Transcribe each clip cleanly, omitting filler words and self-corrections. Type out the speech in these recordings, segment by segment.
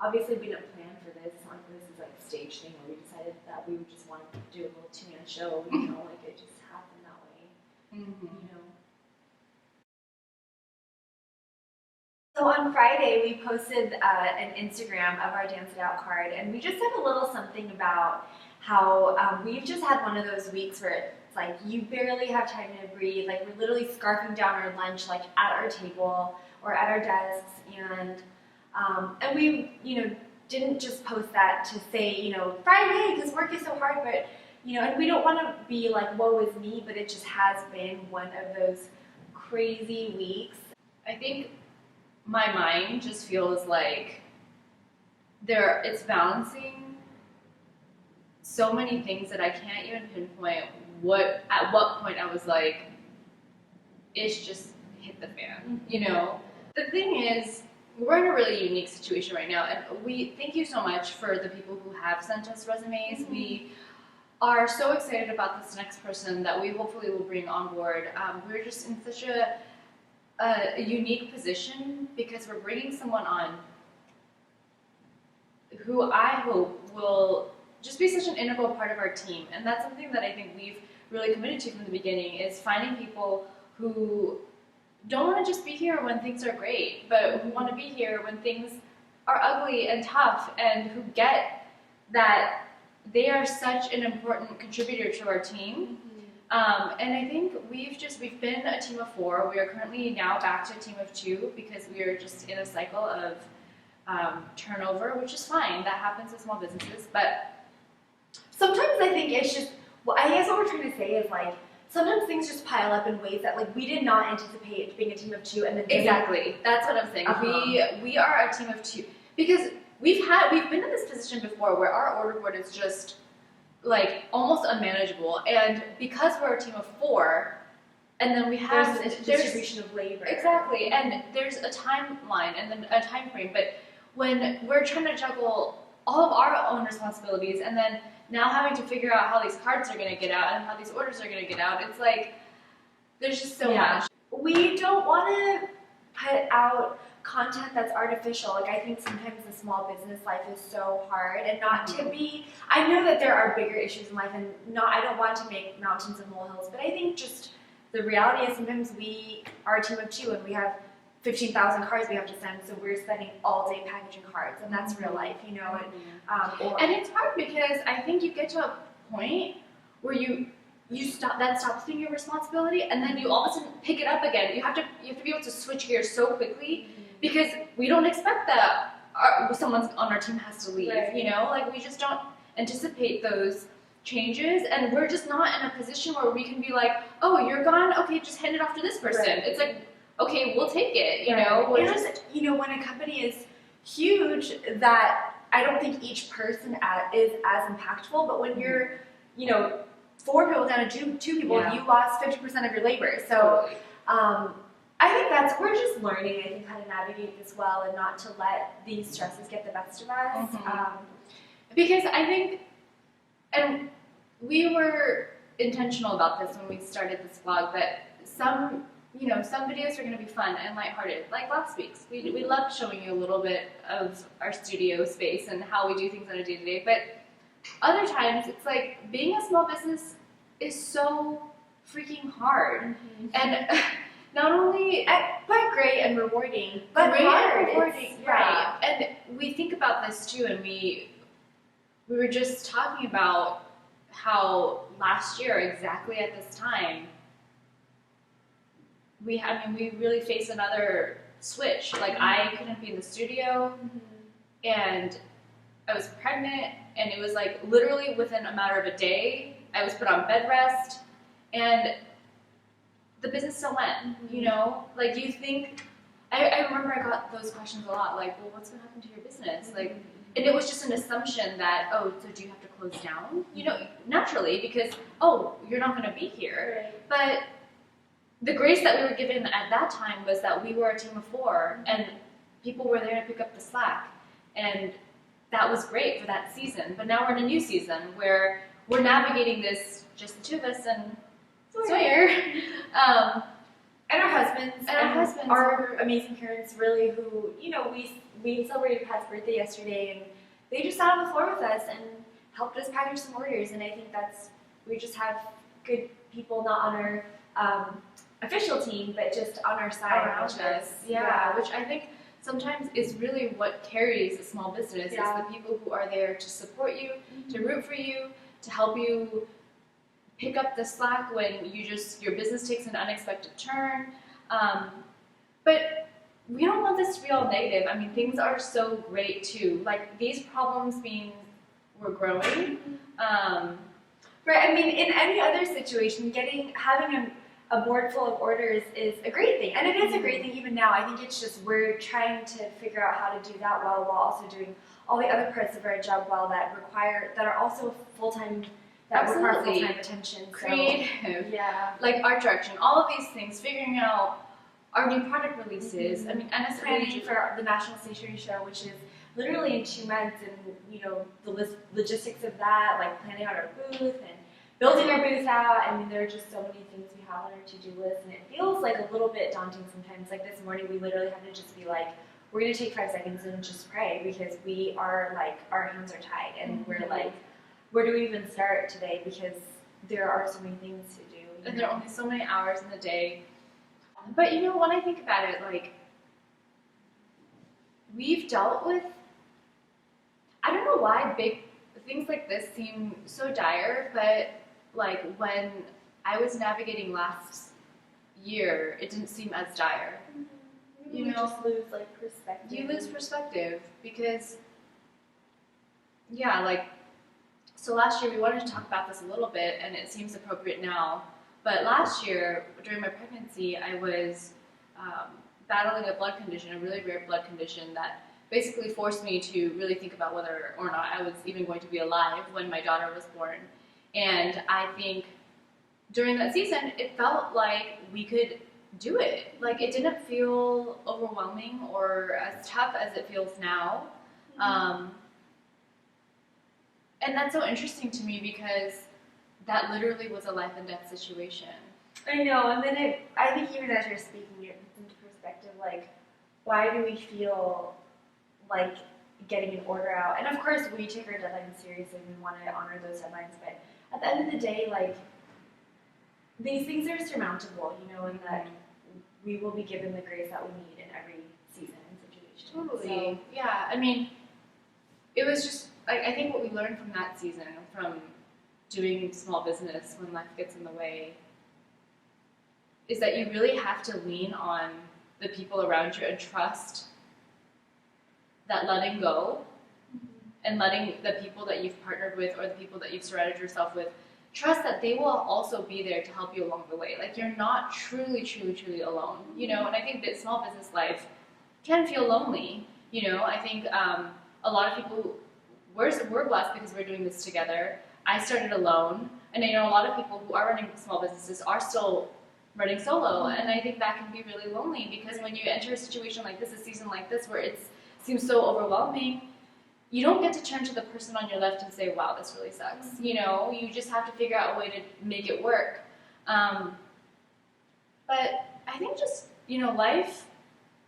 Obviously, we didn't plan for this. It's not like this is like a stage thing where we decided that we would just want to do a little two-man show. You know, like it just happened that way. You know. So on Friday, we posted an Instagram of our Dance It Out card, and we just said a little something about how we've just had one of those weeks where it's like you barely have time to breathe. Like we're literally scarfing down our lunch, like at our table or at our desks, and we, didn't just post that to say, Friday, because work is so hard, but and we don't want to be like woe is me, but it just has been one of those crazy weeks. I think my mind just feels like it's balancing so many things that I can't even pinpoint at what point I was like, it's just hit the fan, The thing is, we're in a really unique situation right now, and we thank you so much for the people who have sent us resumes. We are so excited about this next person that we hopefully will bring on board. We're just in such a unique position because we're bringing someone on who I hope will just be such an integral part of our team. And that's something that I think we've really committed to from the beginning, is finding people who don't want to just be here when things are great, but who want to be here when things are ugly and tough, and who get that they are such an important contributor to our team. And I think we've been a team of 4. We are currently now back to a team of 2 because we are just in a cycle of turnover, which is fine. That happens with small businesses. But sometimes I think it's just, I guess what we're trying to say is like, sometimes things just pile up in ways that like we did not anticipate being a team of 2, and then exactly, that's what I'm saying. We are a team of 2 because we've been in this position before where our order board is just like almost unmanageable, and because we're a team of 4, and then we have there's distribution of labor. Exactly, and there's a timeline and then a time frame. But when we're trying to juggle all of our own responsibilities, and then now having to figure out how these cards are going to get out and how these orders are going to get out, it's like there's just so much. We don't want to put out content that's artificial. Like I think sometimes the small business life is so hard, and not to be, I know that there are bigger issues in life, and I don't want to make mountains and molehills, but I think just the reality is sometimes we are a team of 2 and we have 15,000 cards we have to send, so we're spending all day packaging cards, and that's real life, and it's hard because I think you get to a point where you stops being your responsibility, and then you all of a sudden pick it up again. You have to be able to switch gears so quickly because we don't expect that someone on our team has to leave. Right. Like we just don't anticipate those changes, and we're just not in a position where we can be like, oh, you're gone, okay, just hand it off to this person. Right. It's like, okay, we'll take it. And when a company is huge, that I don't think each person is as impactful, but when you're 4 people down to 2 people, you lost 50% of your labor. So I think we're just learning, I think, how to navigate this well and not to let these stresses get the best of us. Because I think, and we were intentional about this when we started this vlog, that some videos are going to be fun and lighthearted, like last week's. We loved showing you a little bit of our studio space and how we do things on a day-to-day, but other times it's like being a small business is so freaking hard. And not only but great and rewarding, but hard. Rewarding, right? And we think about this too, and we were just talking about how last year, exactly at this time, we really faced another switch. Like I couldn't be in the studio, and I was pregnant, and it was like literally within a matter of a day, I was put on bed rest, and the business still went, Like you think, I remember I got those questions a lot, like, well, what's going to happen to your business? Like, and it was just an assumption that, oh, so do you have to close down? Naturally, because, oh, you're not going to be here. Right. But the grace that we were given at that time was that we were a team of 4, and people were there to pick up the slack. And that was great for that season. But now we're in a new season where we're navigating this, just the 2 of us and Sawyer. And our husbands. And our husbands. Our amazing parents, really, who, you know, we celebrated Pat's birthday yesterday, and they just sat on the floor with us and helped us package some orders. And I think we just have good people, not on our official team, but just on our side. Around us. Yeah, which I think sometimes is really what carries a small business, is the people who are there to support you, to root for you, to help you pick up the slack when your business takes an unexpected turn. But we don't want this to be all negative. I mean, things are so great too. Like these problems we're growing. Right. I mean, in any other situation, having a board full of orders is a great thing, and it is a great thing even now. I think it's just we're trying to figure out how to do that well, while also doing all the other parts of our job well that are also full-time. That require full-time attention. Creative. Yeah. Like art direction, all of these things, figuring out our new product releases. I mean, and it's planning for the National Stationery Show, which is literally in 2 months, and you know the logistics of that, like planning out our booth and building our booth out. I mean, there are just so many things we have on our to-do list, and it feels like a little bit daunting sometimes. Like this morning, we literally had to just be like, we're gonna take 5 seconds and just pray, because we are like, our hands are tied, and we're like, where do we even start today? Because there are so many things to do. And there are only so many hours in the day. But you know, when I think about it, like, we've dealt with, I don't know why big things like this seem so dire, but like when I was navigating last year, it didn't seem as dire. You know, just lose like perspective. You lose perspective because, yeah, like, so last year we wanted to talk about this a little bit, and it seems appropriate now. But last year, during my pregnancy, I was battling a blood condition, a really rare blood condition that basically forced me to really think about whether or not I was even going to be alive when my daughter was born. And I think during that season, it felt like we could do it. Like, it didn't feel overwhelming or as tough as it feels now. And that's so interesting to me, because that literally was a life and death situation. I know, and then I think even as you're speaking, it puts into perspective, like, why do we feel like getting an order out? And of course, we take our deadlines seriously, and we want to honor those deadlines, but at the end of the day, like, these things are surmountable, you know, and that we will be given the grace that we need in every season and situation. Totally. So, yeah, I mean, it was just, I think what we learned from that season, from doing small business when life gets in the way, is that you really have to lean on the people around you and trust that letting go and letting the people that you've partnered with or the people that you've surrounded yourself with, trust that they will also be there to help you along the way. Like, you're not truly, truly, truly alone, you know? And I think that small business life can feel lonely, you know? I think a lot of people, we're blessed because we're doing this together. I started alone, and I know a lot of people who are running small businesses are still running solo, and I think that can be really lonely, because when you enter a situation like this, a season like this, where it seems so overwhelming, you don't get to turn to the person on your left and say, wow, this really sucks. You know, you just have to figure out a way to make it work. But I think just, you know, life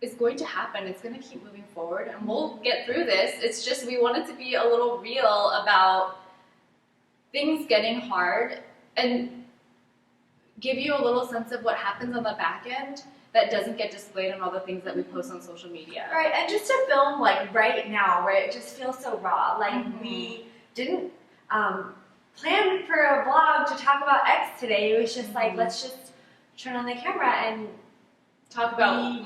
is going to happen. It's going to keep moving forward, and we'll get through this. It's just we wanted to be a little real about things getting hard and give you a little sense of what happens on the back end that doesn't get displayed on all the things that we post on social media. Right, and just to film like right now, where it just feels so raw. Like we didn't plan for a vlog to talk about X today. It was just like, let's just turn on the camera and talk about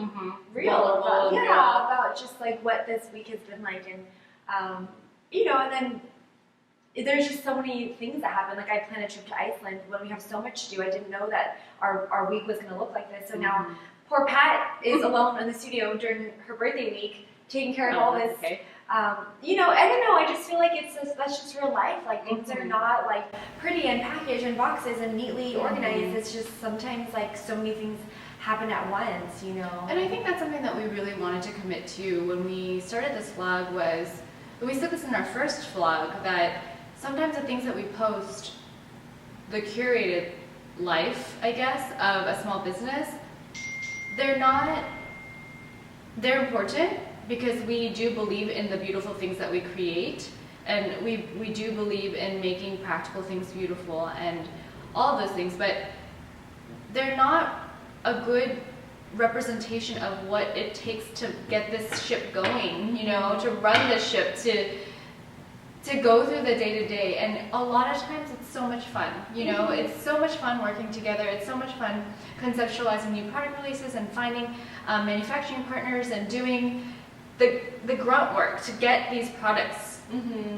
about just like what this week has been like, and you know, and then there's just so many things that happen. Like, I planned a trip to Iceland when we have so much to do. I didn't know that our week was going to look like this. So now poor Pat is alone in the studio during her birthday week, taking care of all this. Okay. You know, I don't know. I just feel like that's just real life. Like, things are not like pretty and packaged in boxes and neatly organized. It's just sometimes like so many things happen at once, you know. And I think that's something that we really wanted to commit to when we started this vlog. We said this in our first vlog, that sometimes the things that we post, the curated life, I guess, of a small business, they're important because we do believe in the beautiful things that we create, and we do believe in making practical things beautiful and all of those things, but they're not a good representation of what it takes to get this ship going, you know, to run this ship, to go through the day-to-day. And a lot of times it's so much fun, you know, it's so much fun working together, it's so much fun conceptualizing new product releases and finding manufacturing partners and doing the grunt work to get these products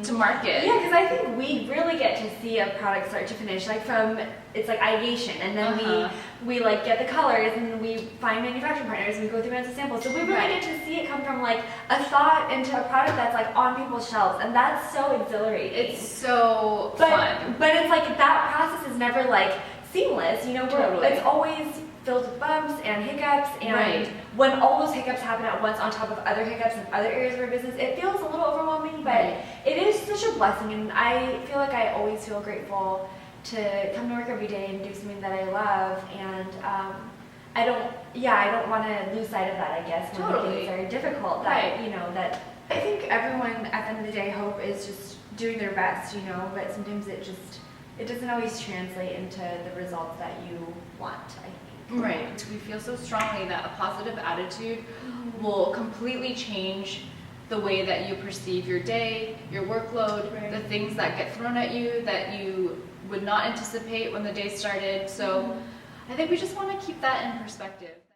to market. Yeah, because I think we really get to see a product start to finish, like from, it's like ideation, and then we like get the colors, and then we find manufacturing partners, and we go through and samples. So we really get to see it come from like a thought into a product that's like on people's shelves, and that's so exhilarating. It's so fun. But it's like that process is never like seamless, you know, Totally. it's always filled with bumps and hiccups, and when all those hiccups happen at once on top of other hiccups in other areas of our business, it feels a little overwhelming, but it is such a blessing, and I feel like I always feel grateful to come to work every day and do something that I love, and I don't want to lose sight of that, I guess, when things are difficult, that, you know, that I think everyone at the end of the day, hope is just doing their best, you know, but sometimes it doesn't always translate into the results that you want, I think. Right. We feel so strongly that a positive attitude will completely change the way that you perceive your day, your workload, the things that get thrown at you that you would not anticipate when the day started. So I think we just want to keep that in perspective.